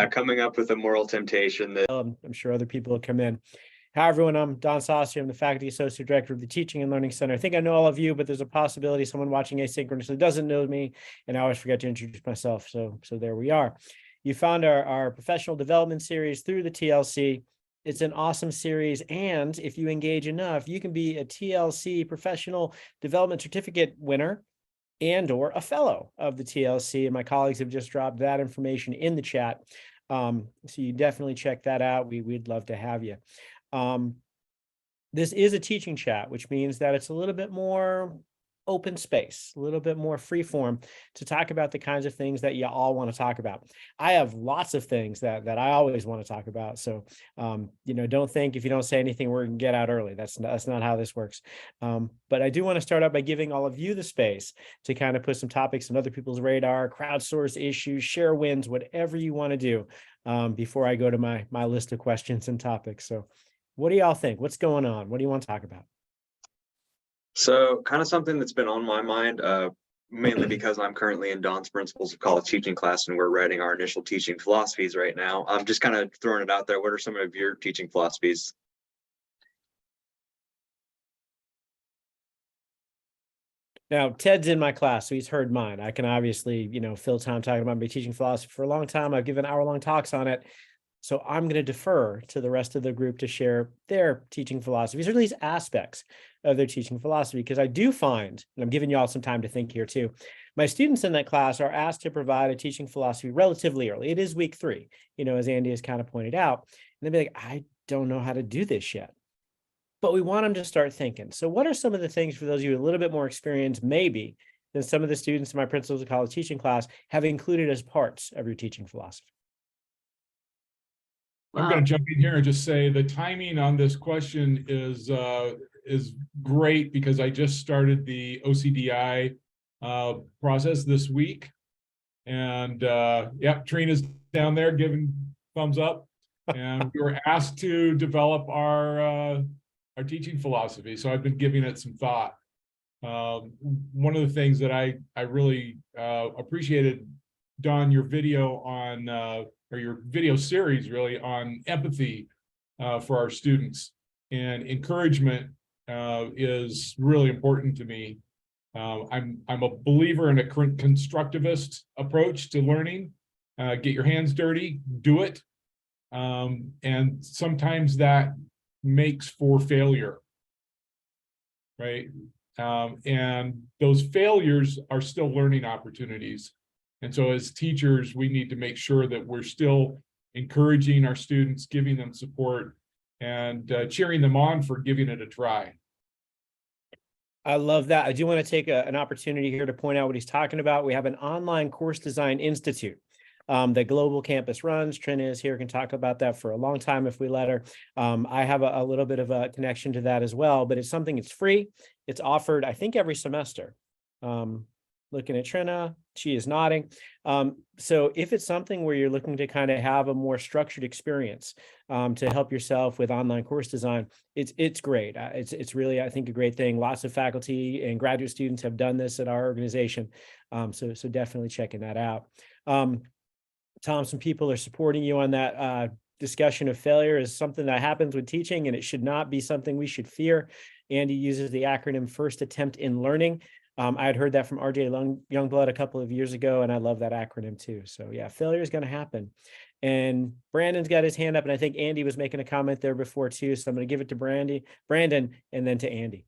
Coming up with a moral temptation that I'm sure other people will come in. Hi, everyone. I'm Don Saucier. I'm the Faculty Associate Director of the Teaching and Learning Center. I think I know all of you, but there's a possibility someone watching asynchronously doesn't know me, and I always forget to introduce myself. So there we are. You found our professional development series through the TLC. It's an awesome series, and if you engage enough, you can be a TLC Professional Development Certificate winner and or a fellow of the TLC. And my colleagues have just dropped that information in the chat. So you definitely check that out. We'd love to have you. This is a teaching chat, which means that it's a little bit more open space, a little bit more free form to talk about the kinds of things that you all want to talk about. I have lots of things that I always want to talk about. So, don't think if you don't say anything, we're going to get out early. That's not how this works. But I do want to start out by giving all of you the space to kind of put some topics on other people's radar, crowdsource issues, share wins, whatever you want to do before I go to my list of questions and topics. So what do y'all think? What's going on? What do you want to talk about? So kind of something that's been on my mind, mainly because I'm currently in Don's Principles of College Teaching class and we're writing our initial teaching philosophies right now. I'm just kind of throwing it out there. What are some of your teaching philosophies? Now, Ted's in my class, so he's heard mine. I can obviously, fill time talking about my teaching philosophy for a long time. I've given hour-long talks on it. So I'm going to defer to the rest of the group to share their teaching philosophies, or at least aspects of their teaching philosophy, because I do find, and I'm giving you all some time to think here too, my students in that class are asked to provide a teaching philosophy relatively early. It is week 3, as Andy has kind of pointed out. And they'll be like, I don't know how to do this yet. But we want them to start thinking. So what are some of the things for those of you a little bit more experienced, maybe, than some of the students in my Principles of College Teaching class have included as parts of your teaching philosophy? I'm going to jump in here and just say the timing on this question is great because I just started the OCDI process this week, and Trina's down there giving thumbs up, and we were asked to develop our teaching philosophy, so I've been giving it some thought. One of the things that I really appreciated, Don, your video on or your video series really on empathy for our students, and encouragement is really important to me. I'm a believer in a constructivist approach to learning. Get your hands dirty, do it. And sometimes that makes for failure, right? And those failures are still learning opportunities. And so as teachers, we need to make sure that we're still encouraging our students, giving them support, and cheering them on for giving it a try. I love that. I do want to take an opportunity here to point out what he's talking about. We have an online course design institute that Global Campus runs. Trina is here, can talk about that for a long time if we let her. I have a little bit of a connection to that as well, but it's something that's free. It's offered, I think, every semester. Looking at Trina, she is nodding. So if it's something where you're looking to kind of have a more structured experience to help yourself with online course design, it's great. It's really, I think, a great thing. Lots of faculty and graduate students have done this at our organization. So definitely checking that out. Tom, some people are supporting you on that. Discussion of failure is something that happens with teaching, and it should not be something we should fear. Andy uses the acronym First Attempt in Learning. I had heard that from RJ Youngblood a couple of years ago, and I love that acronym too. So yeah, failure is going to happen. And Brandon's got his hand up, and I think Andy was making a comment there before too. So I'm going to give it to Brandon, and then to Andy.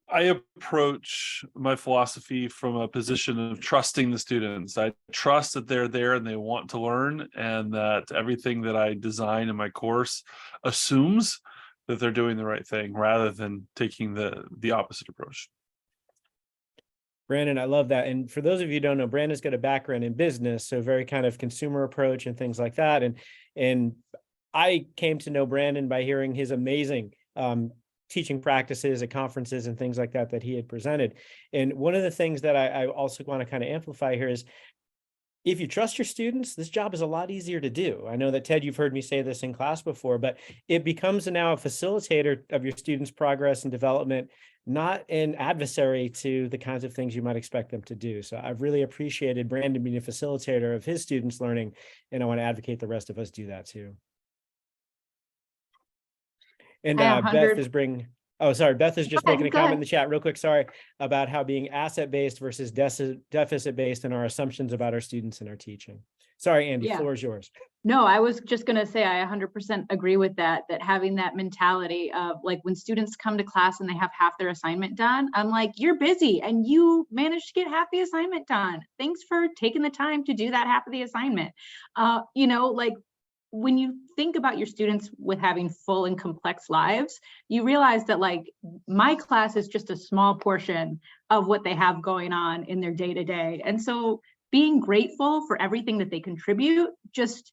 I approach my philosophy from a position of trusting the students. I trust that they're there and they want to learn, and that everything that I design in my course assumes that they're doing the right thing rather than taking the opposite approach. Brandon, I love that. And for those of you who don't know, Brandon's got a background in business, so very kind of consumer approach and things like that. And I came to know Brandon by hearing his amazing teaching practices at conferences and things like that he had presented. And one of the things that I also want to kind of amplify here is, if you trust your students, this job is a lot easier to do. I know that, Ted, you've heard me say this in class before, but it becomes now a facilitator of your students' progress and development not an adversary to the kinds of things you might expect them to do. So I've really appreciated Brandon being a facilitator of his students' learning, and I want to advocate the rest of us do that too. And Beth is Beth is just making a comment in the chat real quick, sorry, about how being asset-based versus deficit-based and our assumptions about our students and our teaching. Sorry, Andy, floor is yours. No, I was just going to say I 100% agree with that having that mentality of like when students come to class and they have half their assignment done, I'm like, you're busy and you managed to get half the assignment done. Thanks for taking the time to do that half of the assignment. You know, like when you think about your students with having full and complex lives, you realize that like my class is just a small portion of what they have going on in their day-to-day. And so being grateful for everything that they contribute just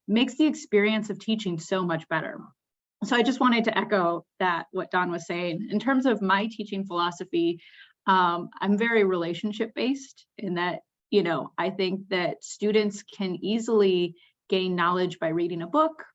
makes the experience of teaching so much better. So I just wanted to echo that, what Don was saying. In terms of my teaching philosophy, I'm very relationship-based in that, you know, I think that students can easily gain knowledge by reading a book,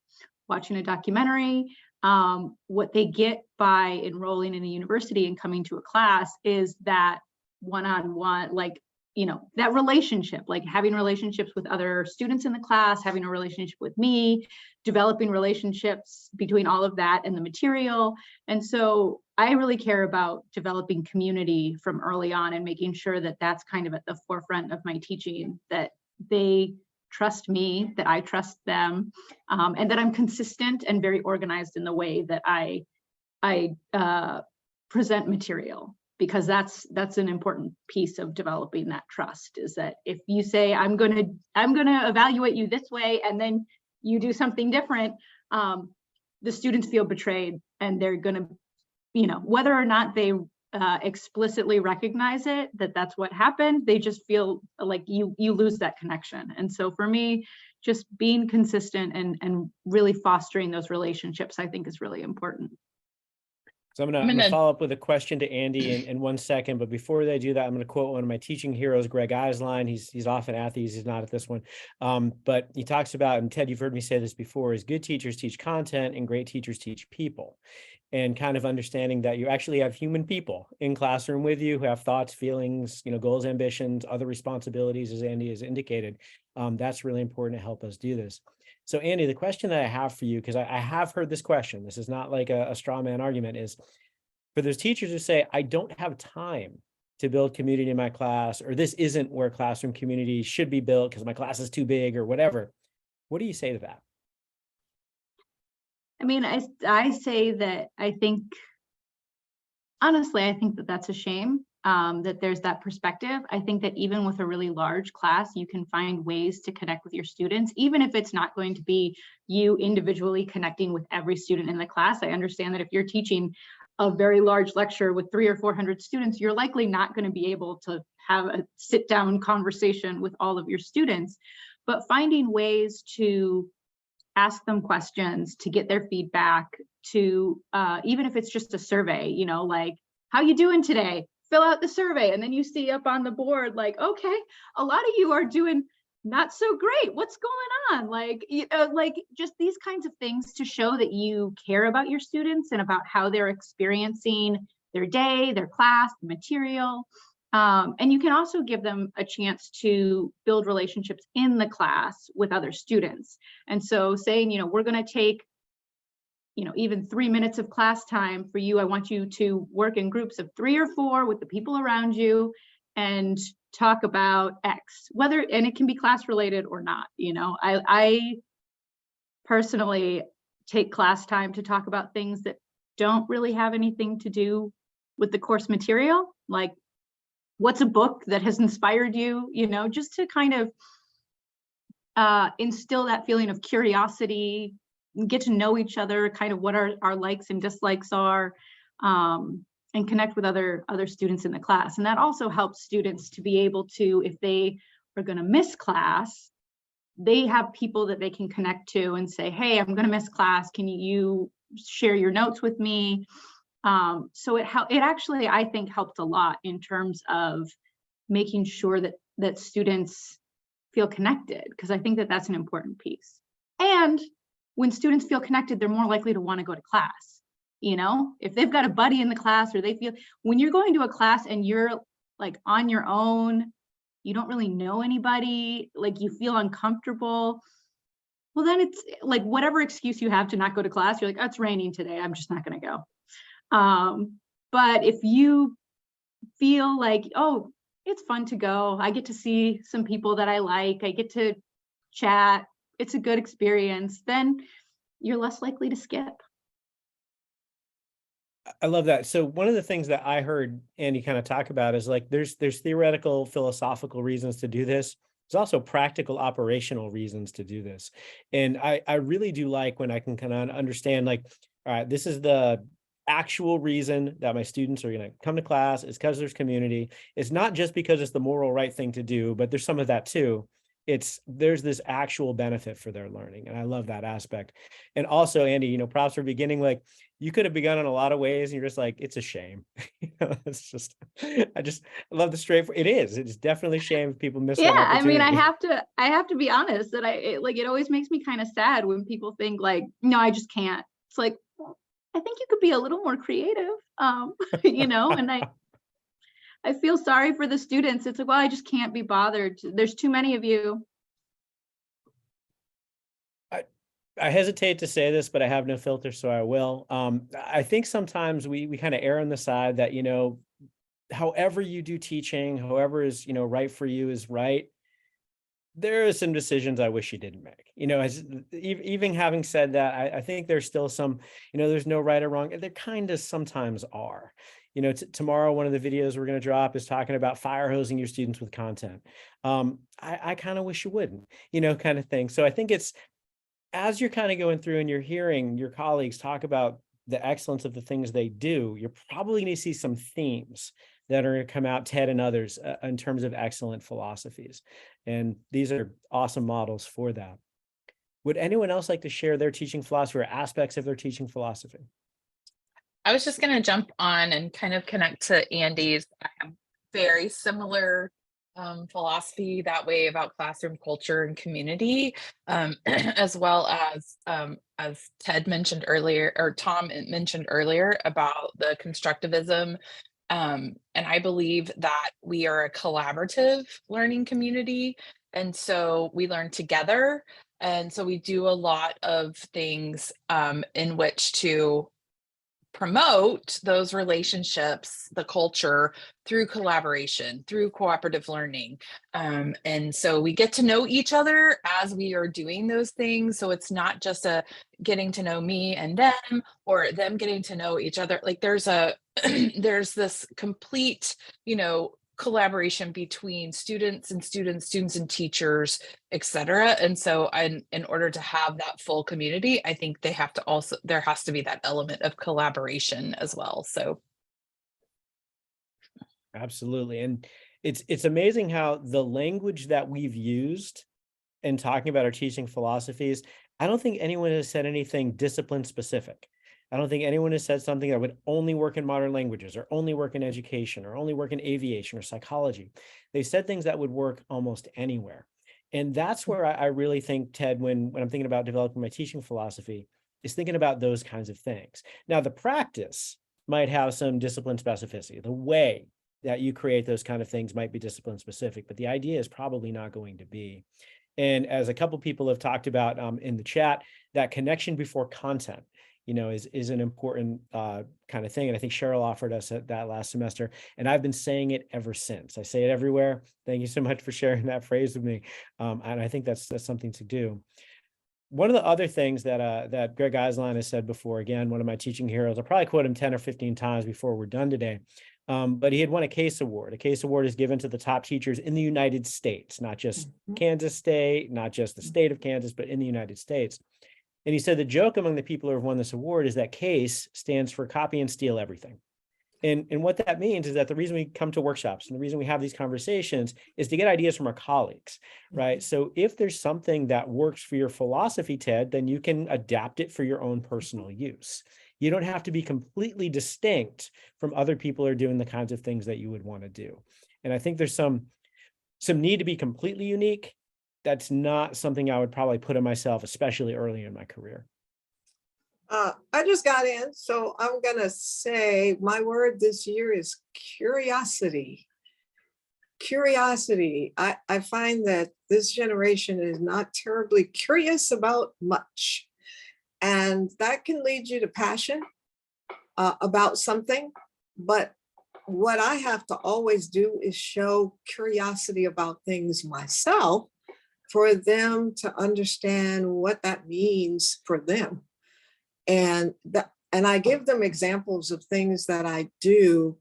watching a documentary. What they get by enrolling in a university and coming to a class is that one-on-one, like, you know, that relationship, like having relationships with other students in the class, having a relationship with me, developing relationships between all of that and the material. And so I really care about developing community from early on and making sure that that's kind of at the forefront of my teaching, that they trust me, that I trust them, and that I'm consistent and very organized in the way that I present material. Because that's an important piece of developing that trust, is that if you say I'm gonna evaluate you this way and then you do something different, the students feel betrayed, and they're gonna, you know, whether or not they explicitly recognize it, that that's what happened, they just feel like you lose that connection. And so for me, just being consistent and really fostering those relationships, I think is really important. So I'm gonna follow up with a question to Andy in 1 second, but before they do that, I'm gonna quote one of my teaching heroes, Greg Eislein. He's often at these, he's not at this one, but he talks about, and Ted, you've heard me say this before, is good teachers teach content and great teachers teach people. And kind of understanding that you actually have human people in classroom with you who have thoughts, feelings, you know, goals, ambitions, other responsibilities, as Andy has indicated. That's really important to help us do this. So Andy, the question that I have for you, because I have heard this question, this is not like a straw man argument, is for those teachers who say, I don't have time to build community in my class, or this isn't where classroom community should be built because my class is too big or whatever. What do you say to that? I mean, I say that I think, honestly, I think that that's a shame, that there's that perspective. I think that even with a really large class, you can find ways to connect with your students, even if it's not going to be you individually connecting with every student in the class. I understand that if you're teaching a very large lecture with 300 or 400 students, you're likely not going to be able to have a sit-down conversation with all of your students, but finding ways to ask them questions, to get their feedback, to even if it's just a survey, you know, like, how you doing today? Fill out the survey. And then you see up on the board, like, okay, a lot of you are doing not so great. What's going on? Like, you know, like just these kinds of things to show that you care about your students and about how they're experiencing their day, their class, the material. And you can also give them a chance to build relationships in the class with other students. And so saying, you know, we're going to take, you know, even 3 minutes of class time for you. I want you to work in groups of 3 or 4 with the people around you and talk about X, whether, and it can be class related or not. You know, I personally take class time to talk about things that don't really have anything to do with the course material, like what's a book that has inspired you, you know, just to kind of instill that feeling of curiosity, get to know each other, kind of what our likes and dislikes are, and connect with other students in the class. And that also helps students to be able to, if they are going to miss class, they have people that they can connect to and say, hey, I'm going to miss class. Can you share your notes with me? So it actually, I think, helped a lot in terms of making sure that students feel connected, because I think that that's an important piece. And when students feel connected, they're more likely to want to go to class. You know, if they've got a buddy in the class, or they feel, when you're going to a class and you're like on your own, you don't really know anybody, like you feel uncomfortable, well, then it's like whatever excuse you have to not go to class, you're like, oh, it's raining today, I'm just not going to go. But if you feel like, oh, it's fun to go, I get to see some people that I like, I get to chat, it's a good experience, then you're less likely to skip. I love that. So one of the things that I heard Andy kind of talk about is like there's theoretical, philosophical reasons to do this. There's also practical, operational reasons to do this. And I really do like when I can kind of understand, like, all right, this is the actual reason that my students are going to come to class. It's because there's community. It's not just because it's the moral right thing to do, but there's some of that too. There's this actual benefit for their learning. And I love that aspect. And also, Andy, you know, props for beginning, like you could have begun in a lot of ways and you're just like, it's a shame. You know, it's just, I love the straightforward. It's definitely a shame if people miss that Yeah, I mean, opportunity. I have to be honest that it always makes me kind of sad when people think like, no, I just can't. It's like, well, I think you could be a little more creative, you know, and I feel sorry for the students. It's like, well, I just can't be bothered. There's too many of you. I hesitate to say this, but I have no filter, so I will. I think sometimes we kind of err on the side that, you know, however you do teaching, however is, you know, right for you is right. There are some decisions I wish you didn't make. You know, even having said that, I think there's still some, you know, there's no right or wrong. There kind of sometimes are. You know, tomorrow, one of the videos we're going to drop is talking about fire hosing your students with content. I kind of wish you wouldn't, you know, kind of thing. So I think it's, as you're kind of going through and you're hearing your colleagues talk about the excellence of the things they do, you're probably going to see some themes that are going to come out, Ted and others, in terms of excellent philosophies. And these are awesome models for that. Would anyone else like to share their teaching philosophy or aspects of their teaching philosophy? I was just going to jump on and kind of connect to Andy's. I have very similar philosophy that way about classroom culture and community, as well as Ted mentioned earlier, or Tom mentioned earlier about the constructivism. And I believe that we are a collaborative learning community. And so we learn together. And so we do a lot of things in which to promote those relationships, the culture, through collaboration, through cooperative learning. And so we get to know each other as we are doing those things. So it's not just a getting to know me and them, or them getting to know each other. Like there's there's this complete, you know, collaboration between students and teachers, etc. And so in order to have that full community, I think there has to be that element of collaboration as well. So Absolutely. And it's amazing how the language that we've used in talking about our teaching philosophies, I don't think anyone has said anything discipline specific. I don't think anyone has said something that would only work in modern languages or only work in education or only work in aviation or psychology. They said things that would work almost anywhere. And that's where I really think, Ted, when I'm thinking about developing my teaching philosophy, is thinking about those kinds of things. Now, the practice might have some discipline specificity. The way that you create those kind of things might be discipline specific, but the idea is probably not going to be. And as a couple people have talked about in the chat, that connection before content, you know, is an important kind of thing. And I think Cheryl offered us that last semester, and I've been saying it ever since. I say it everywhere. Thank you so much for sharing that phrase with me. And I think that's something to do. One of the other things that Greg Eislein has said before, again, one of my teaching heroes, I'll probably quote him 10 or 15 times before we're done today. But he had won a CASE award. A CASE award is given to the top teachers in the United States, not just Kansas State, not just the state of Kansas, but in the United States. And he said the joke among the people who have won this award is that CASE stands for copy and steal everything. And what that means is that the reason we come to workshops and the reason we have these conversations is to get ideas from our colleagues, right? So if there's something that works for your philosophy, Ted, then you can adapt it for your own personal use. You don't have to be completely distinct from other people who are doing the kinds of things that you would want to do. And I think there's some need to be completely unique. That's not something I would probably put on myself, especially early in my career. I just got in, so I'm gonna say my word this year is curiosity. Curiosity. I find that this generation is not terribly curious about much. And that can lead you to passion about something. But what I have to always do is show curiosity about things myself for them to understand what that means for them. And I give them examples of things that I do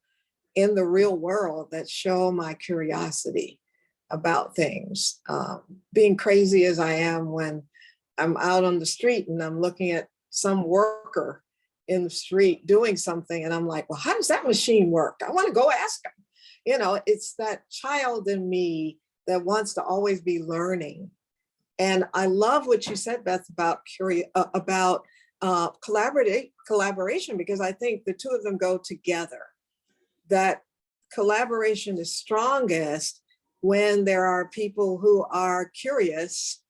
in the real world that show my curiosity about things. Being crazy as I am when I'm out on the street and I'm looking at some worker in the street doing something, and I'm like, well, how does that machine work? I want to go ask them. You know, it's that child in me that wants to always be learning. And I love what you said, Beth, about collaboration, because I think the two of them go together. That collaboration is strongest when there are people who are curious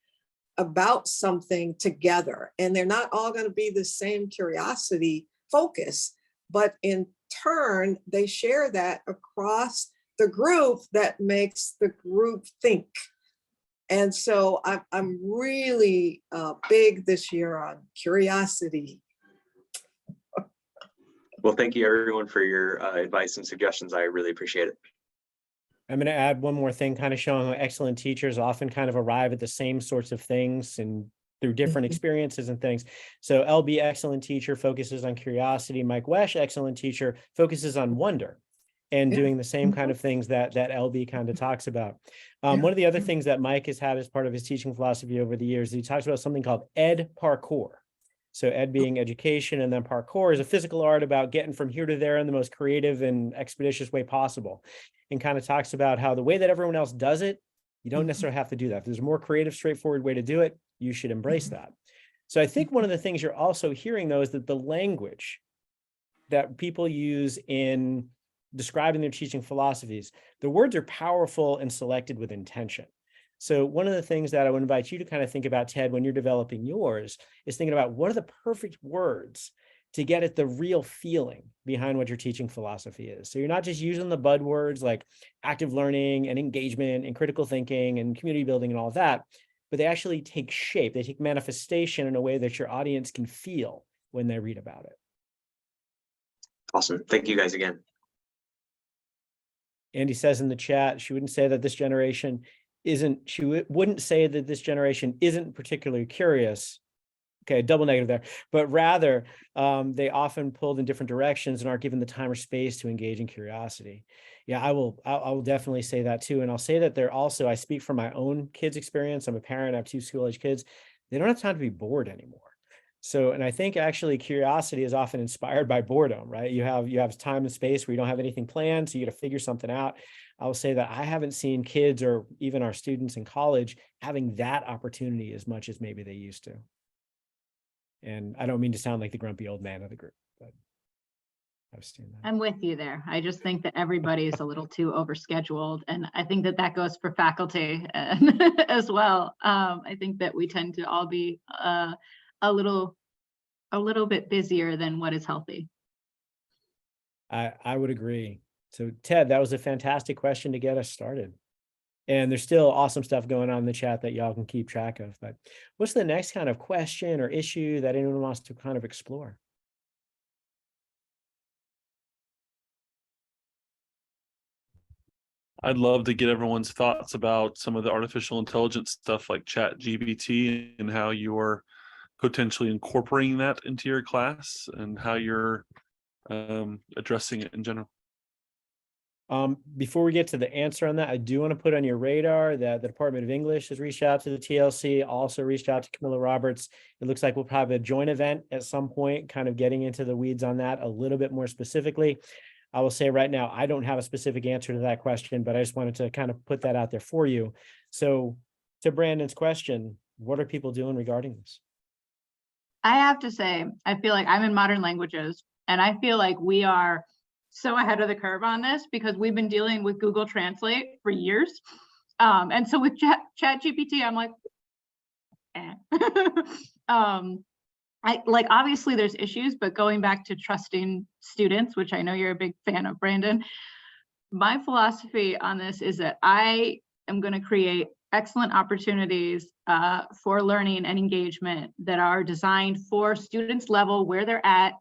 about something together, and they're not all going to be the same curiosity focus, but in turn, they share that across the group that makes the group think. And so I'm really big this year on curiosity. Well, thank you everyone for your advice and suggestions. I really appreciate it. I'm going to add one more thing, kind of showing how excellent teachers often kind of arrive at the same sorts of things and through different experiences and things. So LB, excellent teacher, focuses on curiosity. Mike Wesch, excellent teacher, focuses on wonder and doing the same kind of things that LB kind of talks about. One of the other things that Mike has had as part of his teaching philosophy over the years, he talks about something called ed parkour. So ed being education, and then parkour is a physical art about getting from here to there in the most creative and expeditious way possible. And kind of talks about how the way that everyone else does it, you don't necessarily have to do that. If there's a more creative, straightforward way to do it, you should embrace that. So I think one of the things you're also hearing, though, is that the language that people use in describing their teaching philosophies, the words are powerful and selected with intention. So one of the things that I would invite you to kind of think about, Ted, when you're developing yours, is thinking about what are the perfect words to get at the real feeling behind what your teaching philosophy is. So you're not just using the buzzwords like active learning and engagement and critical thinking and community building and all of that, but they actually take shape. They take manifestation in a way that your audience can feel when they read about it. Awesome. Thank you guys again. Andy says in the chat, she wouldn't say that this generation wouldn't say that this generation isn't particularly curious. Okay, double negative there, but rather they often pulled in different directions and aren't given the time or space to engage in curiosity. Yeah, I will definitely say that too. And I'll say that they're also, I speak from my own kids' experience. I'm a parent, I have 2 school-age kids. They don't have time to be bored anymore. So, and I think actually curiosity is often inspired by boredom, right? You have time and space where you don't have anything planned, so you got to figure something out. I will say that I haven't seen kids or even our students in college having that opportunity as much as maybe they used to. And I don't mean to sound like the grumpy old man of the group, but I've seen that. I'm with you there. I just think that everybody is a little too overscheduled, and I think that that goes for faculty as well. I think that we tend to all be a little bit busier than what is healthy. I would agree. So Ted, that was a fantastic question to get us started. And there's still awesome stuff going on in the chat that y'all can keep track of. But what's the next kind of question or issue that anyone wants to kind of explore? I'd love to get everyone's thoughts about some of the artificial intelligence stuff like ChatGPT and how you're potentially incorporating that into your class and how you're addressing it in general. Before we get to the answer on that, I do want to put on your radar that the Department of English has reached out to the TLC, also reached out to Camilla Roberts. It looks like we'll probably have a joint event at some point, kind of getting into the weeds on that a little bit more specifically. I will say right now, I don't have a specific answer to that question, but I just wanted to kind of put that out there for you. So to Brandon's question, what are people doing regarding this? I have to say, I feel like I'm in modern languages, and I feel like we are so ahead of the curve on this because we've been dealing with Google Translate for years. And so with ChatGPT, I'm like, obviously there's issues, but going back to trusting students, which I know you're a big fan of, Brandon, my philosophy on this is that I am going to create excellent opportunities for learning and engagement that are designed for students level where they're at.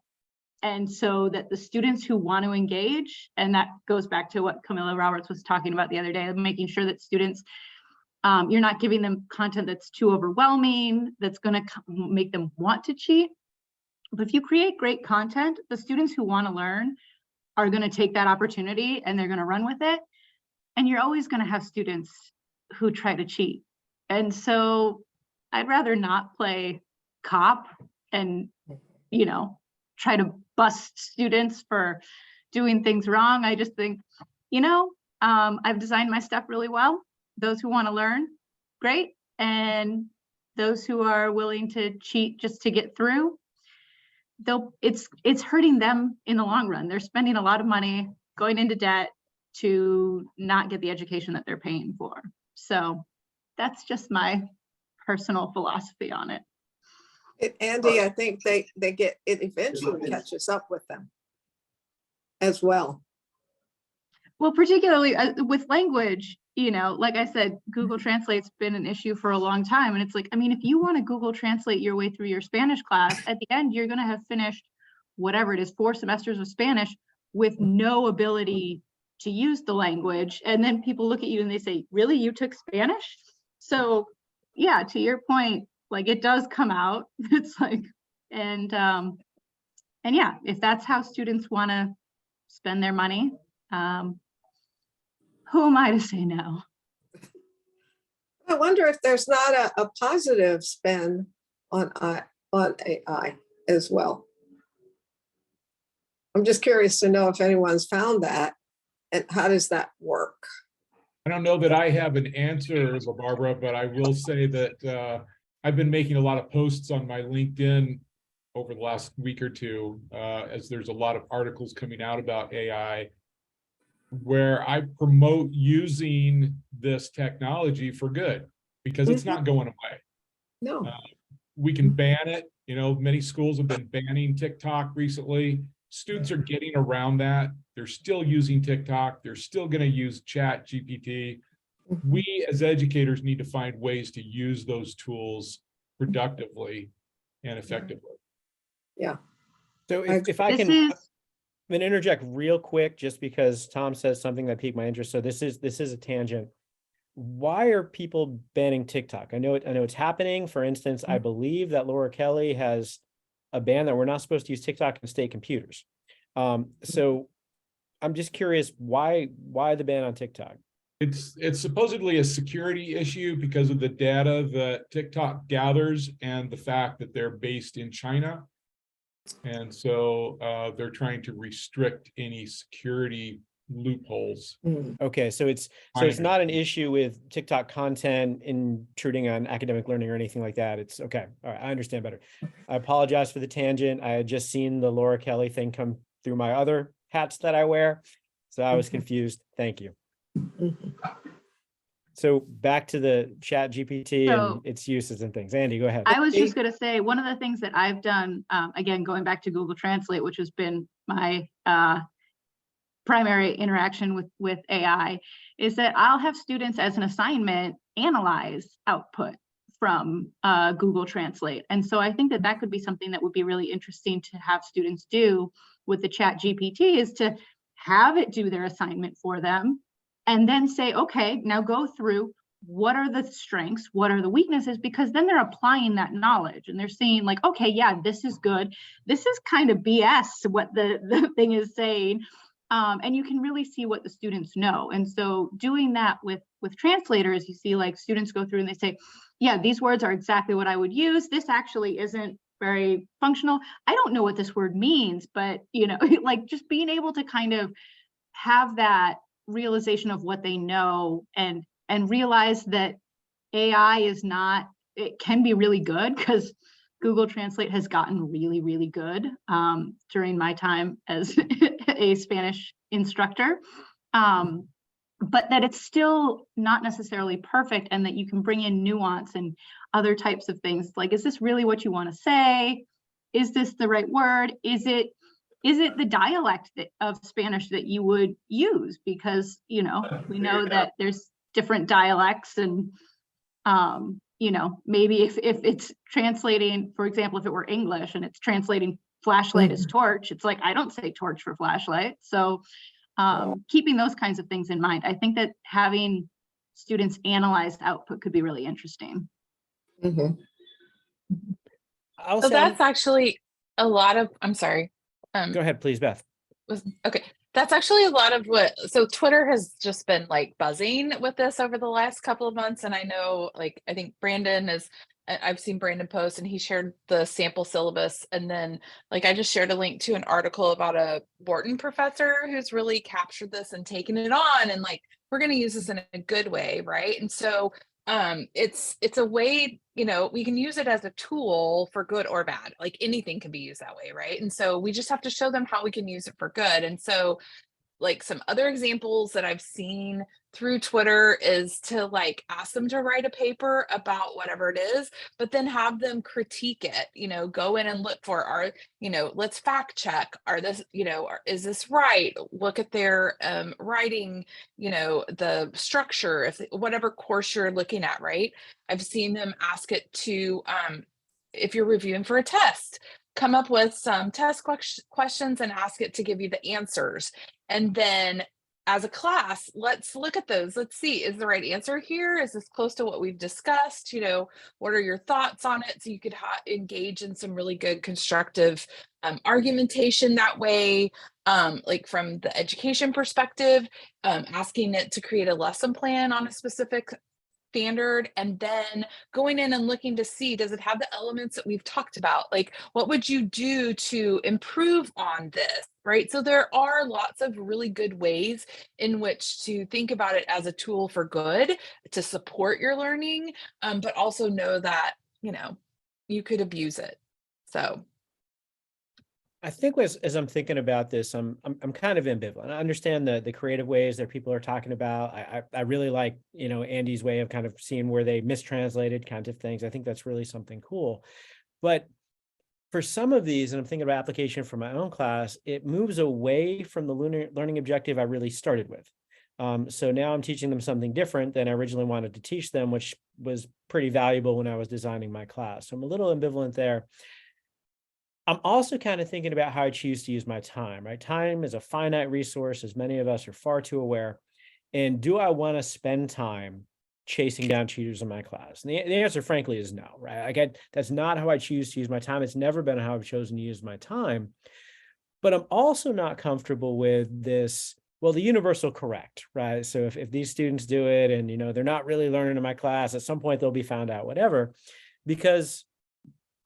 And so that the students who want to engage, and that goes back to what Camilla Roberts was talking about the other day, making sure that students, you're not giving them content that's too overwhelming, that's going to make them want to cheat. But if you create great content, the students who want to learn are going to take that opportunity and they're going to run with it. And you're always going to have students who try to cheat. And so I'd rather not play cop and, you know, try to bust students for doing things wrong. I just think, you know, I've designed my stuff really well. Those who want to learn, great. And those who are willing to cheat just to get through, it's hurting them in the long run. They're spending a lot of money going into debt to not get the education that they're paying for. So that's just my personal philosophy on it. Andy, I think they get, it eventually catches up with them as well. Well, particularly with language, you know, like I said, Google Translate's been an issue for a long time. And it's like, I mean, if you want to Google Translate your way through your Spanish class, at the end, you're going to have finished whatever it is, 4 semesters of Spanish with no ability to use the language. And then people look at you and they say, really, you took Spanish? So yeah, to your point, like it does come out. It's like, and yeah, if that's how students want to spend their money, who am I to say no? I wonder if there's not a positive spin on AI as well. I'm just curious to know if anyone's found that and how does that work? I don't know that I have an answer, Barbara, but I will say that I've been making a lot of posts on my LinkedIn over the last week or two, as there's a lot of articles coming out about AI, where I promote using this technology for good, because it's not going away. No. We can ban it. You know, many schools have been banning TikTok recently. Students are getting around that. They're still using TikTok. They're still going to use Chat GPT. We as educators need to find ways to use those tools productively and effectively. Yeah. So if I can, I'm gonna interject real quick, just because Tom says something that piqued my interest. So this is a tangent. Why are people banning TikTok? I know it's happening. For instance, I believe that Laura Kelly has a ban that we're not supposed to use TikTok in state computers. So I'm just curious, why the ban on TikTok? It's supposedly a security issue because of the data that TikTok gathers and the fact that they're based in China. And so they're trying to restrict any security loopholes. Okay, so it's not an issue with TikTok content intruding on academic learning or anything like that. It's okay. All right, I understand better. I apologize for the tangent. I had just seen the Laura Kelly thing come through my other hats that I wear, so I was confused. Thank you. So back to the Chat GPT and its uses and things. Andy, go ahead. I was just going to say, one of the things that I've done, again, going back to Google Translate, which has been my primary interaction with AI, is that I'll have students as an assignment analyze output from Google Translate. And so I think that could be something that would be really interesting to have students do with the Chat GPT, is to have it do their assignment for them and then say, okay, now go through what are the strengths, what are the weaknesses, because then they're applying that knowledge and they're saying like, okay, yeah, this is good. This is kind of BS what the thing is saying. And you can really see what the students know. And so doing that with translators, you see like students go through and they say, yeah, these words are exactly what I would use. This actually isn't very functional. I don't know what this word means, but you know, like just being able to kind of have that realization of what they know and realize that AI is not, it can be really good, because Google Translate has gotten really, really good during my time as a Spanish instructor, but that it's still not necessarily perfect, and that you can bring in nuance and other types of things. Like, is this really what you want to say? is this the right word? Is it the dialect of Spanish that you would use? Because, you know, we know that there's different dialects, and, you know, maybe if it's translating, for example, if it were English and it's translating flashlight as torch, it's like, I don't say torch for flashlight. So keeping those kinds of things in mind, I think that having students analyze output could be really interesting. Mhm. I'll So say, I'm- that's actually a lot of, I'm sorry. go ahead, please, Beth. Okay, that's actually a lot of what, so Twitter has just been like buzzing with this over the last couple of months. And I know, like, I think Brandon is, I've seen Brandon post and he shared the sample syllabus. And then, like, I just shared a link to an article about a Wharton professor who's really captured this and taken it on. And like, we're going to use this in a good way, right? And so it's a way, you know, we can use it as a tool for good or bad. Like anything can be used that way, right? And so we just have to show them how we can use it for good. And so, like, some other examples that I've seen through Twitter is to like ask them to write a paper about whatever it is, but then have them critique it, you know, go in and look for you know, let's fact check, is this right? Look at their writing, you know, the structure, if whatever course you're looking at, right? I've seen them ask it to, if you're reviewing for a test, come up with some test questions and ask it to give you the answers. And then as a class, let's look at those. Let's see, is the right answer here? Is this close to what we've discussed? You know, what are your thoughts on it? So you could engage in some really good constructive argumentation that way, like from the education perspective, asking it to create a lesson plan on a specific standard, and then going in and looking to see, does it have the elements that we've talked about? Like, what would you do to improve on this, right? So there are lots of really good ways in which to think about it as a tool for good, to support your learning, but also know that, you know, you could abuse it. So I think as I'm thinking about this, I'm kind of ambivalent. I understand the creative ways that people are talking about. I really like, you know, Andy's way of kind of seeing where they mistranslated kinds of things. I think that's really something cool. But for some of these, and I'm thinking about application for my own class, it moves away from the learning objective I really started with. So now I'm teaching them something different than I originally wanted to teach them, which was pretty valuable when I was designing my class. So I'm a little ambivalent there. I'm also kind of thinking about how I choose to use my time, right? Time is a finite resource, as many of us are far too aware. And do I want to spend time chasing down cheaters in my class? And the answer, frankly, is no, right? That's not how I choose to use my time. It's never been how I've chosen to use my time. But I'm also not comfortable with this, well, the universal correct, right? So if these students do it and, you know, they're not really learning in my class, at some point they'll be found out, whatever, because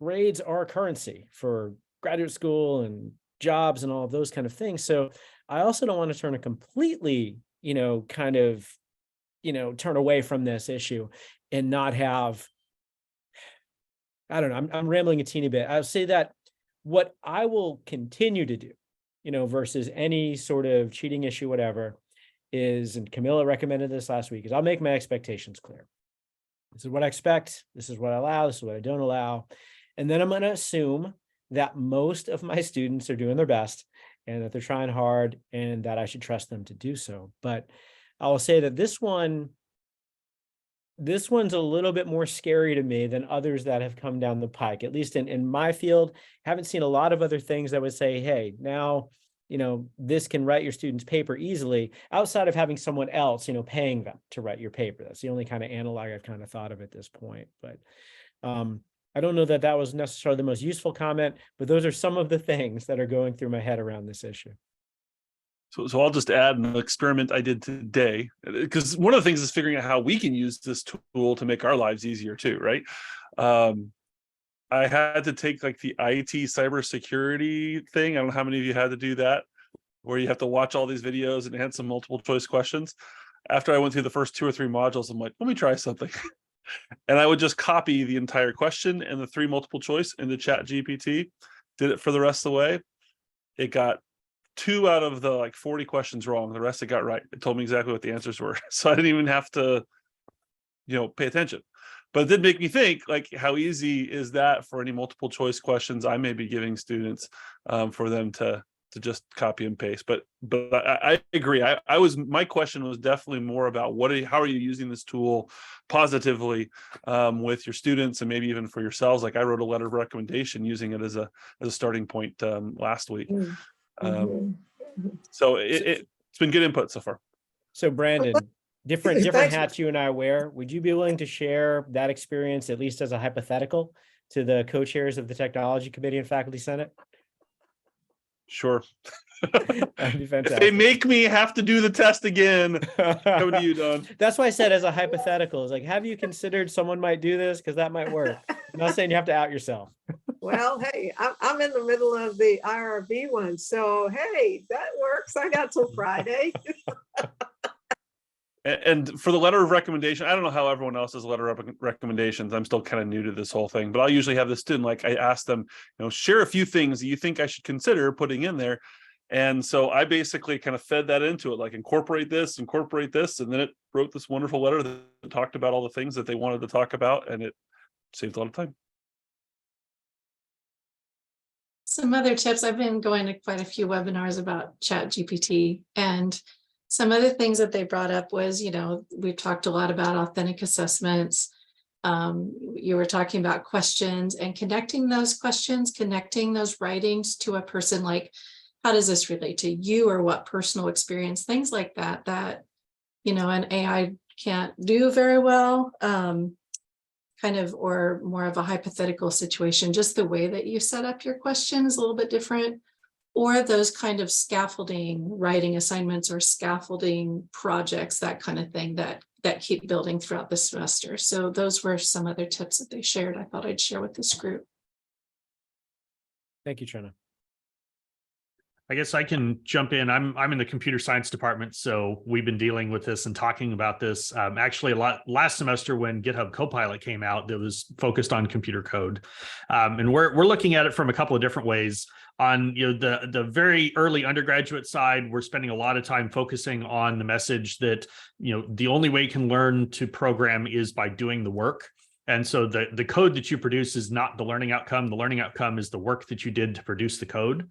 grades are currency for graduate school and jobs and all of those kind of things. So I also don't want to turn a completely, you know, kind of, you know, turn away from this issue and not have, I don't know, I'm rambling a teeny bit. I'll say that what I will continue to do, you know, versus any sort of cheating issue, whatever, is, and Camilla recommended this last week, is I'll make my expectations clear. This is what I expect. This is what I allow. This is what I don't allow. And then I'm going to assume that most of my students are doing their best and that they're trying hard and that I should trust them to do so. But I will say that this one's a little bit more scary to me than others that have come down the pike, at least in my field. Haven't seen a lot of other things that would say, hey, now, you know, this can write your student's paper easily, outside of having someone else, you know, paying them to write your paper. That's the only kind of analog I've kind of thought of at this point. But I don't know that that was necessarily the most useful comment, but those are some of the things that are going through my head around this issue. So I'll just add an experiment I did today, because one of the things is figuring out how we can use this tool to make our lives easier too, right? I had to take like the IT cybersecurity thing. I don't know how many of you had to do that, where you have to watch all these videos and answer multiple choice questions. After I went through the first 2 or 3 modules, I'm like, let me try something. And I would just copy the entire question and the 3 multiple choice into ChatGPT, did it for the rest of the way. It got 2 out of the like 40 questions wrong. The rest it got right. It told me exactly what the answers were. So I didn't even have to, you know, pay attention. But it did make me think, like, how easy is that for any multiple choice questions I may be giving students, for them to just copy and paste. But I agree. My question was definitely more about how are you using this tool positively, with your students and maybe even for yourselves. Like, I wrote a letter of recommendation using it as a starting point, last week. Mhm. So it's been good input so far. So Brandon, different Thanks. hats you and I wear. Would you be willing to share that experience, at least as a hypothetical, to the co-chairs of the Technology Committee and Faculty Senate? Sure. That'd be If they fantastic. make me have to do the test again, coming to you, Don. That's why I said as a hypothetical, is like, have you considered someone might do this? Because that might work. I'm not saying you have to out yourself. Well, hey, I'm in the middle of the IRB one, so hey, that works. I got till Friday. And for the letter of recommendation, I don't know how everyone else's letter of recommendations. I'm still kind of new to this whole thing, but I'll usually have the student, like, I ask them, share a few things that you think I should consider putting in there. And so I basically kind of fed that into it, like, incorporate this. And then it wrote this wonderful letter that talked about all the things that they wanted to talk about. And it saved a lot of time. Some other tips, I've been going to quite a few webinars about ChatGPT, and some of the things that they brought up was, we've talked a lot about authentic assessments. You were talking about questions and connecting those questions, connecting those writings to a person, like, how does this relate to you, or what personal experience, things like that, an AI can't do very well. Or more of a hypothetical situation, just the way that you set up your question is a little bit different, or those kind of scaffolding writing assignments or scaffolding projects, that kind of thing that keep building throughout the semester. So those were some other tips that they shared. I thought I'd share with this group. Thank you, Trina. I guess I can jump in. I'm in the computer science department, so we've been dealing with this and talking about this actually a lot last semester when GitHub Copilot came out that was focused on computer code, and we're looking at it from a couple of different ways. On the very early undergraduate side, we're spending a lot of time focusing on the message that the only way you can learn to program is by doing the work. And so the code that you produce is not the learning outcome. The learning outcome is the work that you did to produce the code.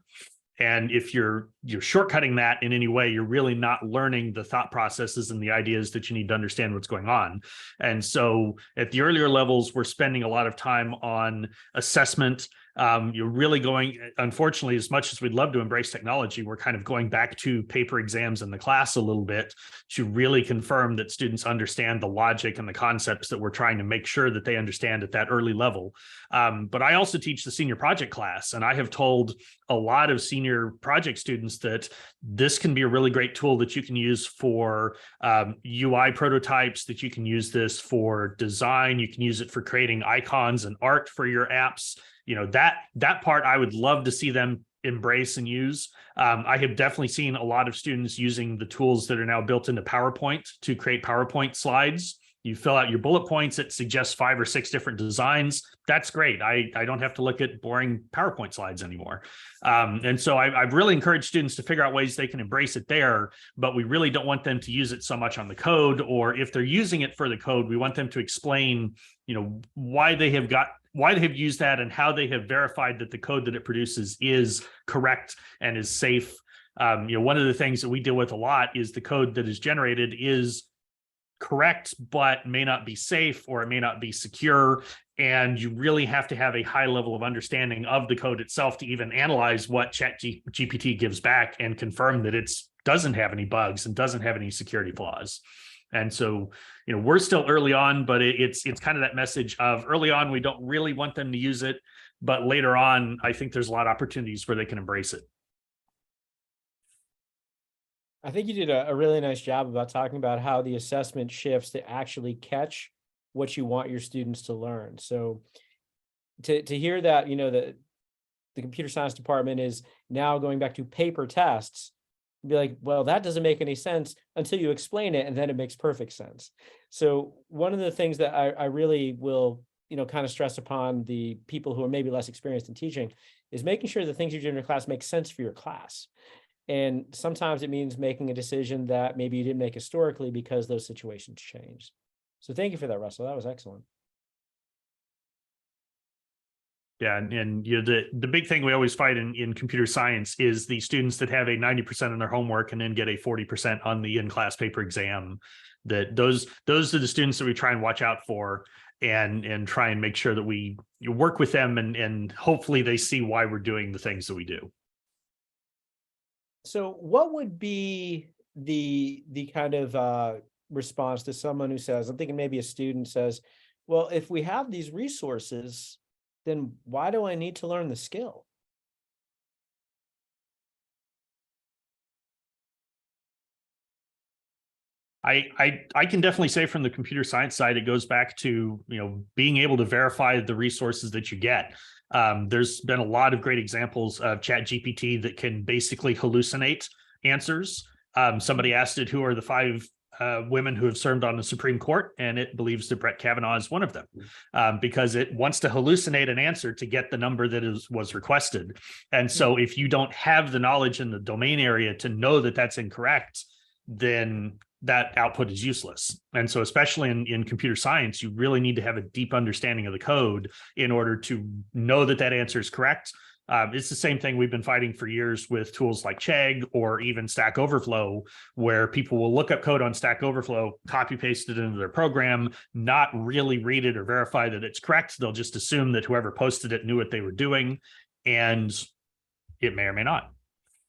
And if you're shortcutting that in any way, you're really not learning the thought processes and the ideas that you need to understand what's going on. And so at the earlier levels, we're spending a lot of time on assessment. You're really going, unfortunately, as much as we'd love to embrace technology, we're kind of going back to paper exams in the class a little bit to really confirm that students understand the logic and the concepts that we're trying to make sure that they understand at that early level. But I also teach the senior project class, and I have told a lot of senior project students that this can be a really great tool that you can use for UI prototypes, that you can use this for design, you can use it for creating icons and art for your apps. That part I would love to see them embrace and use. I have definitely seen a lot of students using the tools that are now built into PowerPoint to create PowerPoint slides. You fill out your bullet points, it suggests 5 or 6 different designs. That's great. I don't have to look at boring PowerPoint slides anymore. And so I've really encouraged students to figure out ways they can embrace it there, but we really don't want them to use it so much on the code, or if they're using it for the code, we want them to explain, why they have used that and how they have verified that the code that it produces is correct and is safe. One of the things that we deal with a lot is the code that is generated is correct, but may not be safe, or it may not be secure. And you really have to have a high level of understanding of the code itself to even analyze what ChatGPT gives back and confirm that it doesn't have any bugs and doesn't have any security flaws. And so, we're still early on, but it's kind of that message of early on, we don't really want them to use it, but later on, I think there's a lot of opportunities where they can embrace it. I think you did a really nice job about talking about how the assessment shifts to actually catch what you want your students to learn. So to hear that, the computer science department is now going back to paper tests, be like, well, that doesn't make any sense until you explain it, and then it makes perfect sense. So one of the things that I really will, kind of stress upon the people who are maybe less experienced in teaching is making sure the things you do in your class make sense for your class. And sometimes it means making a decision that maybe you didn't make historically because those situations changed. So thank you for that, Russell. That was excellent. Yeah, and you know, the big thing we always fight in computer science is the students that have a 90% on their homework and then get a 40% on the in-class paper exam. That those are the students that we try and watch out for and try and make sure that we work with them and hopefully they see why we're doing the things that we do. So what would be the kind of response to someone who says, I'm thinking maybe a student says, well, if we have these resources, then why do I need to learn the skill? I can definitely say from the computer science side, it goes back to, you know, being able to verify the resources that you get. There's been a lot of great examples of ChatGPT that can basically hallucinate answers. Somebody asked it, who are the 5 women who have served on the Supreme Court, and it believes that Brett Kavanaugh is one of them, because it wants to hallucinate an answer to get the number that was requested. And so if you don't have the knowledge in the domain area to know that that's incorrect, then that output is useless. And so especially in computer science, you really need to have a deep understanding of the code in order to know that that answer is correct. It's the same thing we've been fighting for years with tools like Chegg or even Stack Overflow, where people will look up code on Stack Overflow, copy paste it into their program, not really read it or verify that it's correct. They'll just assume that whoever posted it knew what they were doing, and it may or may not.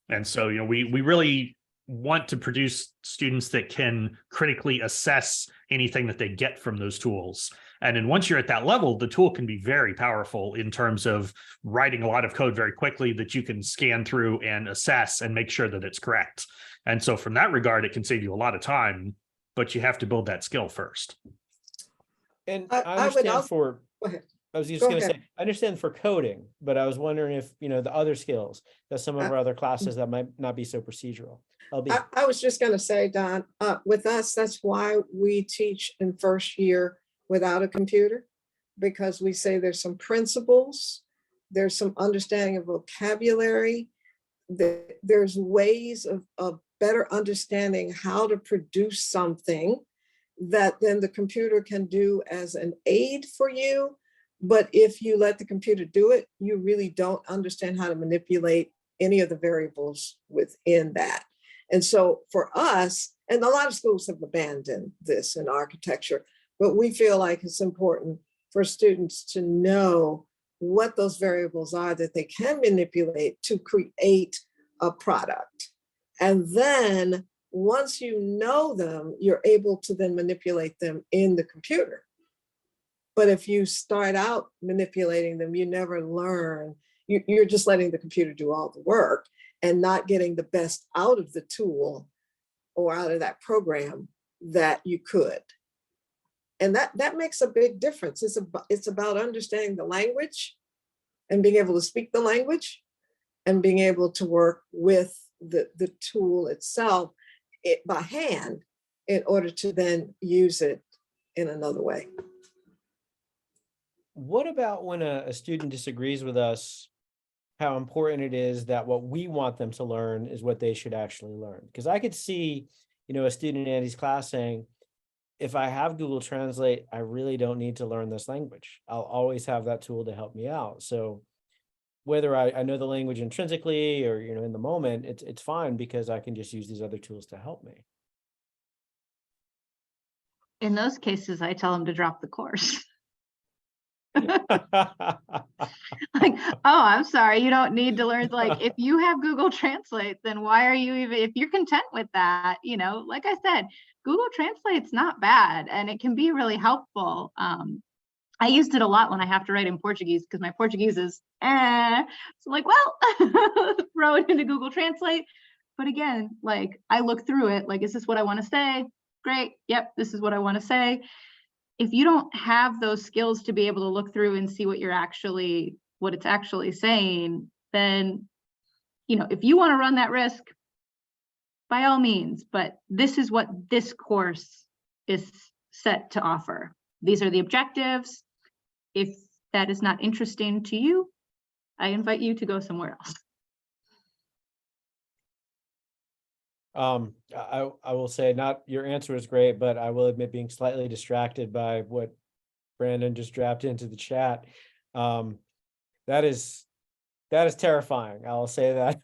And so, you know, we really want to produce students that can critically assess anything that they get from those tools. And then once you're at that level, the tool can be very powerful in terms of writing a lot of code very quickly that you can scan through and assess and make sure that it's correct. And so from that regard, it can save you a lot of time, but you have to build that skill first. And I I would understand Go ahead. I was just Go going to say, ahead. I understand for coding, but I was wondering if, you know, the other skills that some of our other classes that might not be so procedural. I was just going to say, Don, with us, that's why we teach in first year without a computer, because we say there's some principles, there's some understanding of vocabulary, there's ways of better understanding how to produce something that then the computer can do as an aid for you. But if you let the computer do it, you really don't understand how to manipulate any of the variables within that. And so for us, and a lot of schools have abandoned this in architecture, but we feel like it's important for students to know what those variables are that they can manipulate to create a product. And then once you know them, you're able to then manipulate them in the computer. But if you start out manipulating them, you never learn. You're just letting the computer do all the work and not getting the best out of the tool or out of that program that you could. And that makes a big difference. It's about understanding the language and being able to speak the language and being able to work with the tool itself by hand in order to then use it in another way. What about when a student disagrees with us, how important it is that what we want them to learn is what they should actually learn? Because I could see, you know, a student in Andy's class saying, if I have Google Translate, I really don't need to learn this language. I'll always have that tool to help me out. So whether I know the language intrinsically or, you know, in the moment, it's fine because I can just use these other tools to help me. In those cases, I tell them to drop the course. Like, oh, I'm sorry, you don't need to learn. Like, if you have Google Translate, then why are you even, if you're content with that, you know, like I said, Google Translate's not bad and it can be really helpful. I used it a lot when I have to write in Portuguese because my Portuguese is so like, well, throw it into Google Translate. But again, like I look through it, like, is this what I want to say? Great. Yep, this is what I want to say. If you don't have those skills to be able to look through and see what it's actually saying, then, you know, if you want to run that risk, by all means, but this is what this course is set to offer. These are the objectives. If that is not interesting to you, I invite you to go somewhere else. I will say, not your answer is great, but I will admit being slightly distracted by what Brandon just dropped into the chat. That is terrifying. I'll say that.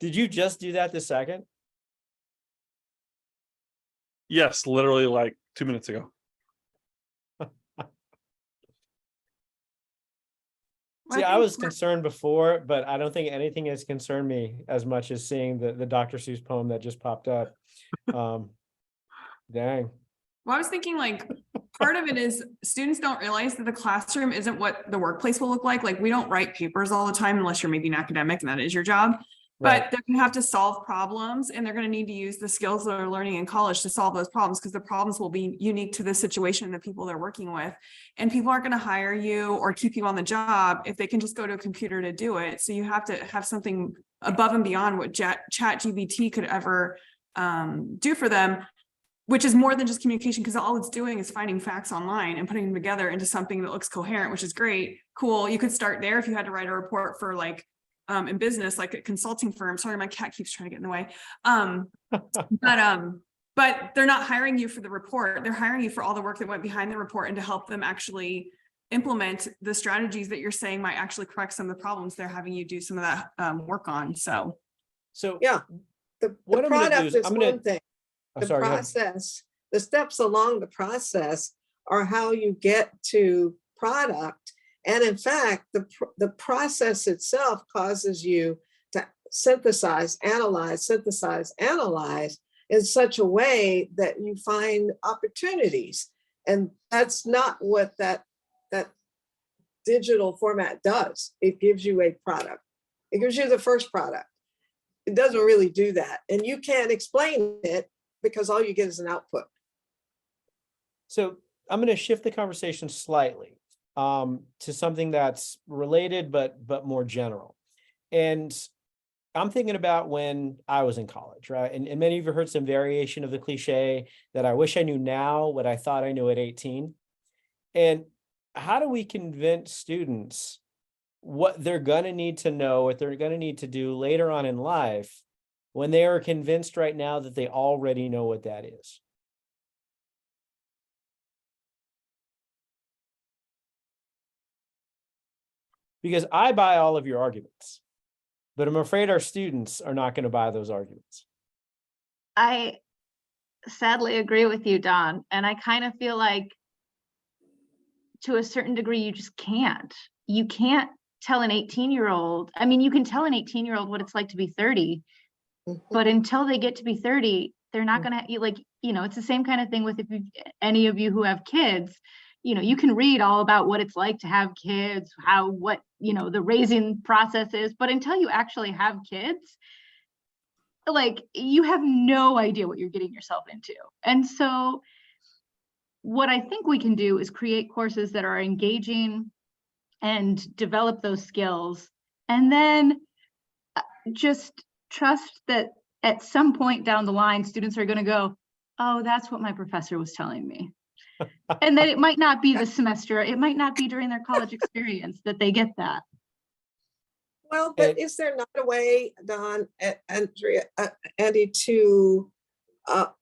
Did you just do that this second? Yes, literally like 2 minutes ago. See, I was concerned before, but I don't think anything has concerned me as much as seeing the Dr. Seuss poem that just popped up. Dang. Well, I was thinking like part of it is students don't realize that the classroom isn't what the workplace will look like. Like we don't write papers all the time unless you're maybe an academic and that is your job. Right. But they're going to have to solve problems and they're going to need to use the skills that they're learning in college to solve those problems because the problems will be unique to the situation and the people they're working with. And people aren't going to hire you or keep you on the job if they can just go to a computer to do it. So you have to have something above and beyond what ChatGPT could ever do for them, which is more than just communication because all it's doing is finding facts online and putting them together into something that looks coherent, which is great. Cool. You could start there if you had to write a report for like in business, like a consulting firm. Sorry, my cat keeps trying to get in the way. But they're not hiring you for the report. They're hiring you for all the work that went behind the report and to help them actually implement the strategies that you're saying might actually correct some of the problems they're having you do some of that work on. So Yeah, the What I'm gonna do product is is I'm gonna- one thing. Oh, The sorry, go ahead. process, the steps along the process are how you get to product. And in fact, the process itself causes you to synthesize in such a way that you find opportunities. And that's not what that digital format does. It gives you a product. It gives you the first product. It doesn't really do that. And you can't explain it because all you get is an output. So I'm going to shift the conversation slightly to something that's related, but more general. And I'm thinking about when I was in college, right? And many of you heard some variation of the cliche that I wish I knew now what I thought I knew at 18. And how do we convince students what they're going to need to know, what they're going to need to do later on in life when they are convinced right now that they already know what that is? Because I buy all of your arguments, but I'm afraid our students are not going to buy those arguments. I sadly agree with you, Don. And I kind of feel like to a certain degree, you just can't. You can't tell an 18-year-old. I mean, you can tell an 18-year-old what it's like to be 30, but until they get to be 30, they're not going to like, it's the same kind of thing with any of you who have kids. You can read all about what it's like to have kids, the raising process is, but until you actually have kids, like you have no idea what you're getting yourself into. And so what I think we can do is create courses that are engaging and develop those skills, and then just trust that at some point down the line, students are going to go, oh, that's what my professor was telling me. And then it might not be the semester, it might not be during their college experience that they get that. Well, but is there not a way, Don, Andrea, Andy, to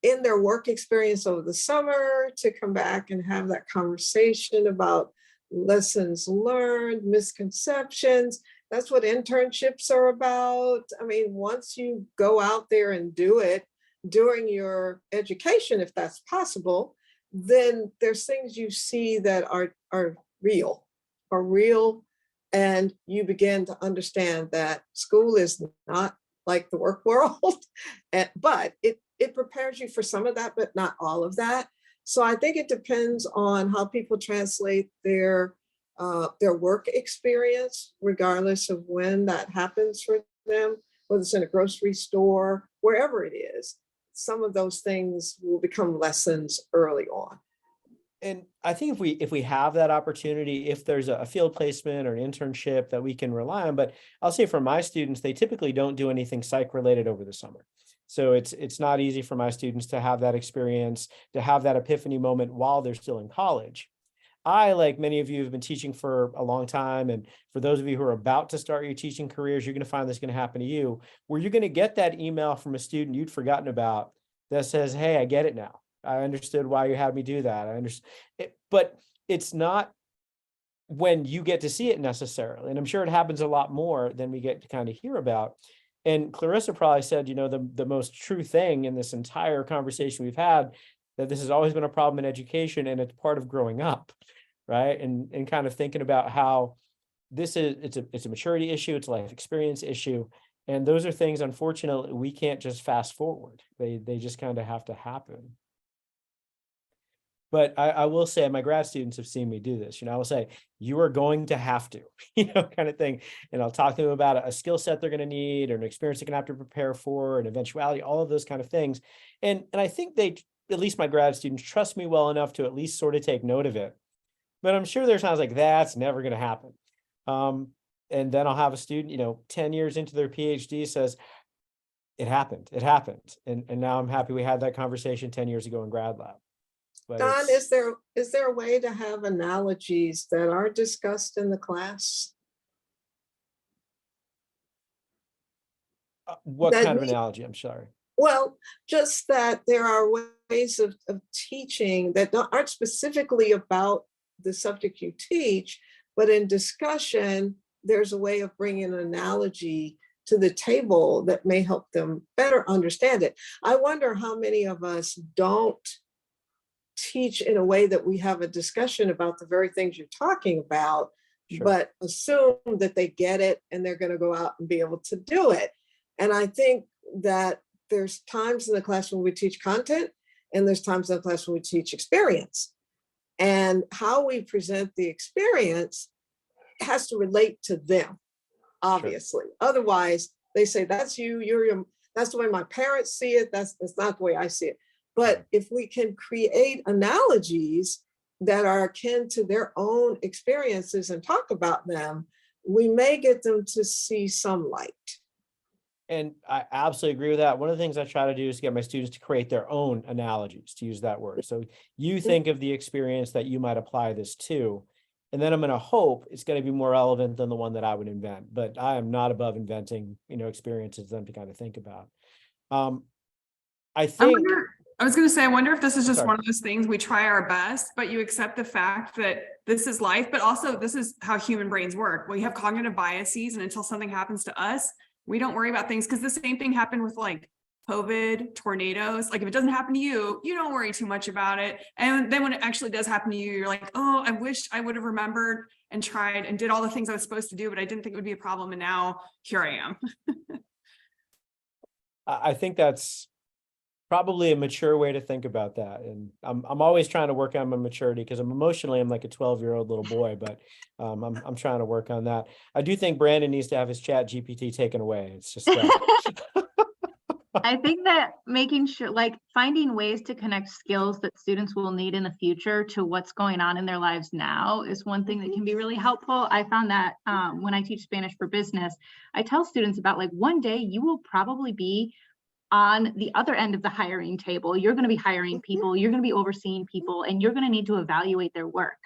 in their work experience over the summer to come back and have that conversation about lessons learned, misconceptions? That's what internships are about. I mean, once you go out there and do it during your education, if that's possible, then there's things you see that are real, and you begin to understand that school is not like the work world, but it prepares you for some of that, but not all of that. So I think it depends on how people translate their work experience, regardless of when that happens for them, whether it's in a grocery store, wherever it is. Some of those things will become lessons early on. And I think if we have that opportunity, if there's a field placement or an internship that we can rely on, but I'll say for my students, they typically don't do anything psych related over the summer. So it's not easy for my students to have that experience, to have that epiphany moment while they're still in college. I, like many of you, have been teaching for a long time. And for those of you who are about to start your teaching careers, you're going to find this going to happen to you, where you're going to get that email from a student you'd forgotten about that says, hey, I get it now. I understood why you had me do that. I understand. But it's not when you get to see it necessarily. And I'm sure it happens a lot more than we get to kind of hear about. And Clarissa probably said, you know, the most true thing in this entire conversation we've had, that this has always been a problem in education and it's part of growing up, right? And kind of thinking about how this is, it's a maturity issue, it's a life experience issue. And those are things, unfortunately, we can't just fast forward. They just kind of have to happen. But I will say, my grad students have seen me do this. You know, I will say, you are going to have to, you know, kind of thing. And I'll talk to them about a skill set they're going to need, or an experience they're going to have to prepare for, an eventuality, all of those kind of things. And I think they, at least my grad students, trust me well enough to at least sort of take note of it. But I'm sure there's times like, that's never going to happen. And then I'll have a student, you know, 10 years into their PhD says, it happened. And now I'm happy we had that conversation 10 years ago in grad lab. But Don, is there a way to have analogies that are discussed in the class? what that kind of we- analogy? I'm sorry. Well, just that there are ways of teaching that aren't specifically about the subject you teach, but in discussion, there's a way of bringing an analogy to the table that may help them better understand it. I wonder how many of us don't teach in a way that we have a discussion about the very things you're talking about, Sure. but assume that they get it and they're going to go out and be able to do it. And I think that there's times in the class when we teach content, and there's times in the class when we teach experience. And how we present the experience has to relate to them, obviously. Otherwise, they say, that's you, that's the way my parents see it. That's not the way I see it. But if we can create analogies that are akin to their own experiences and talk about them, we may get them to see some light. And I absolutely agree with that. One of the things I try to do is get my students to create their own analogies, to use that word. So you think of the experience that you might apply this to, and then I'm going to hope it's going to be more relevant than the one that I would invent. But I am not above inventing, you know, experiences for them to kind of think about. I think. I was going to say, I wonder if this is just Sorry. one of those things we try our best, but you accept the fact that this is life, but also this is how human brains work. We have cognitive biases, and until something happens to us, we don't worry about things, because the same thing happened with like COVID, tornadoes. Like if it doesn't happen to you, you don't worry too much about it. And then when it actually does happen to you, you're like, oh, I wish I would have remembered and tried and did all the things I was supposed to do, but I didn't think it would be a problem. And now here I am. I think that's probably a mature way to think about that. And I'm always trying to work on my maturity, because I'm like a 12-year-old little boy, but I'm trying to work on that. I do think Brandon needs to have his Chat GPT taken away. It's just I think that making sure, like finding ways to connect skills that students will need in the future to what's going on in their lives now is one thing that can be really helpful. I found that when I teach Spanish for business, I tell students about like one day you will probably be on the other end of the hiring table. You're going to be hiring people, you're going to be overseeing people, and you're going to need to evaluate their work.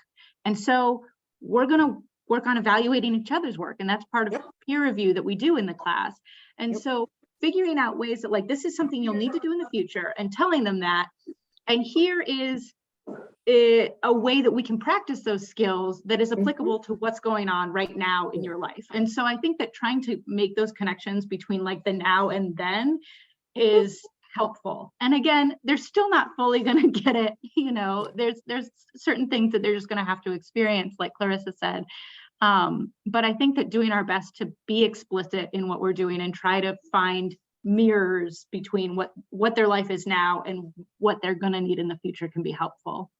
And so we're going to work on evaluating each other's work. And that's part of peer review that we do in the class. And so figuring out ways that like, this is something you'll need to do in the future, and telling them that, and here is a way that we can practice those skills that is applicable to what's going on right now in your life. And so I think that trying to make those connections between like the now and then is helpful. And again, they're still not fully going to get it. You know, there's certain things that they're just going to have to experience, like Clarissa said. But I think that doing our best to be explicit in what we're doing and try to find mirrors between what their life is now and what they're going to need in the future can be helpful.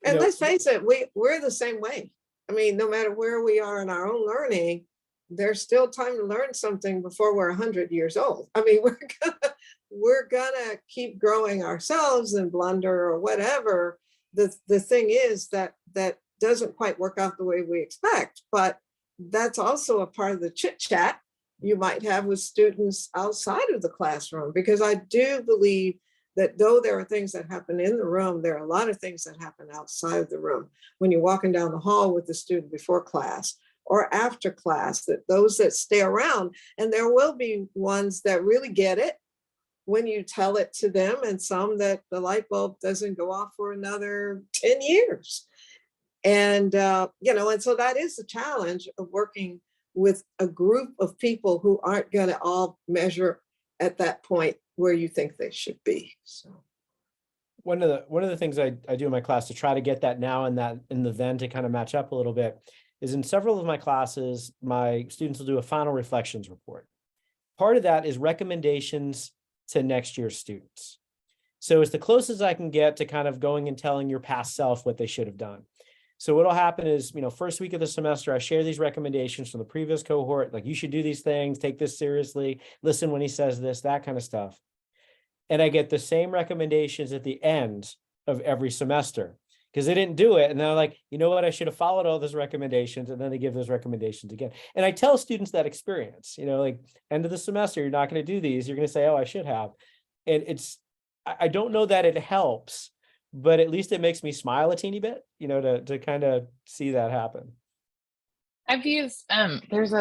And let's face it, we're the same way. I mean, no matter where we are in our own learning, there's still time to learn something before we're 100 years old. I mean, we're gonna keep growing ourselves and blunder or whatever. The thing is that doesn't quite work out the way we expect, but that's also a part of the chit chat you might have with students outside of the classroom, because I do believe that though there are things that happen in the room, there are a lot of things that happen outside of the room. When you're walking down the hall with the student before class or after class, that those that stay around, and there will be ones that really get it when you tell it to them, and some that the light bulb doesn't go off for another 10 years. And, and so that is a challenge of working with a group of people who aren't going to all measure at that point where you think they should be. So. One of the things I do in my class to try to get that now and that in the then to kind of match up a little bit is in several of my classes, my students will do a final reflections report. Part of that is recommendations to next year's students. So it's the closest I can get to kind of going and telling your past self what they should have done. So what'll happen is, first week of the semester, I share these recommendations from the previous cohort, like you should do these things, take this seriously, listen when he says this, that kind of stuff. And I get the same recommendations at the end of every semester because they didn't do it. And they're like, you know what, I should have followed all those recommendations. And then they give those recommendations again. And I tell students that experience, like end of the semester, you're not going to do these. You're going to say, oh, I should have. And I don't know that it helps, but at least it makes me smile a teeny bit, to kind of see that happen. I've used, there's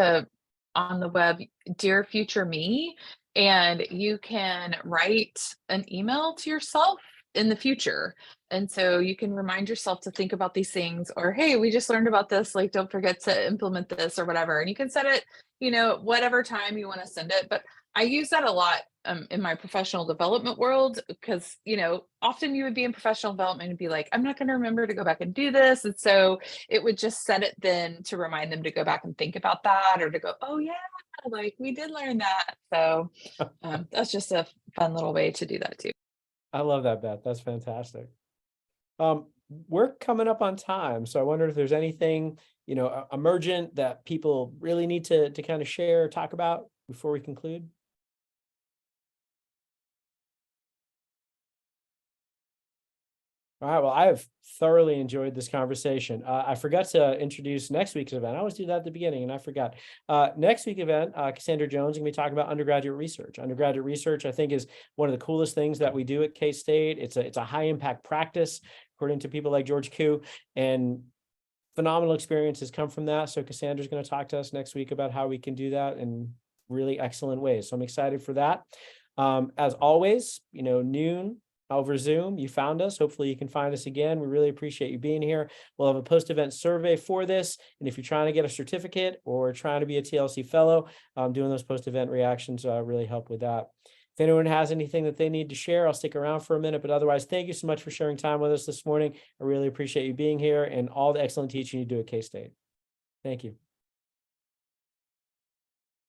on the web, Dear Future Me, and you can write an email to yourself in the future. And so you can remind yourself to think about these things, or, hey, we just learned about this, like, don't forget to implement this or whatever. And you can set it, whatever time you want to send it. But I use that a lot in my professional development world, because, often you would be in professional development and be like, I'm not going to remember to go back and do this. And so it would just set it then to remind them to go back and think about that, or to go, oh yeah, like we did learn that. So that's just a fun little way to do that too. I love that, Beth. That's fantastic. We're coming up on time. So I wonder if there's anything, emergent that people really need to kind of share or talk about before we conclude. All right, well, I have thoroughly enjoyed this conversation. I forgot to introduce next week's event. I always do that at the beginning and I forgot. Next week's event, Cassandra Jones is going to be talking about undergraduate research. Undergraduate research, I think, is one of the coolest things that we do at K-State. It's a high impact practice, according to people like George Koo, and phenomenal experiences come from that. So Cassandra's going to talk to us next week about how we can do that in really excellent ways. So I'm excited for that. As always, noon over Zoom, you found us. Hopefully you can find us again. We really appreciate you being here. We'll have a post-event survey for this. And if you're trying to get a certificate or trying to be a TLC fellow, doing those post-event reactions really help with that. If anyone has anything that they need to share, I'll stick around for a minute. But otherwise, thank you so much for sharing time with us this morning. I really appreciate you being here and all the excellent teaching you do at K-State. Thank you.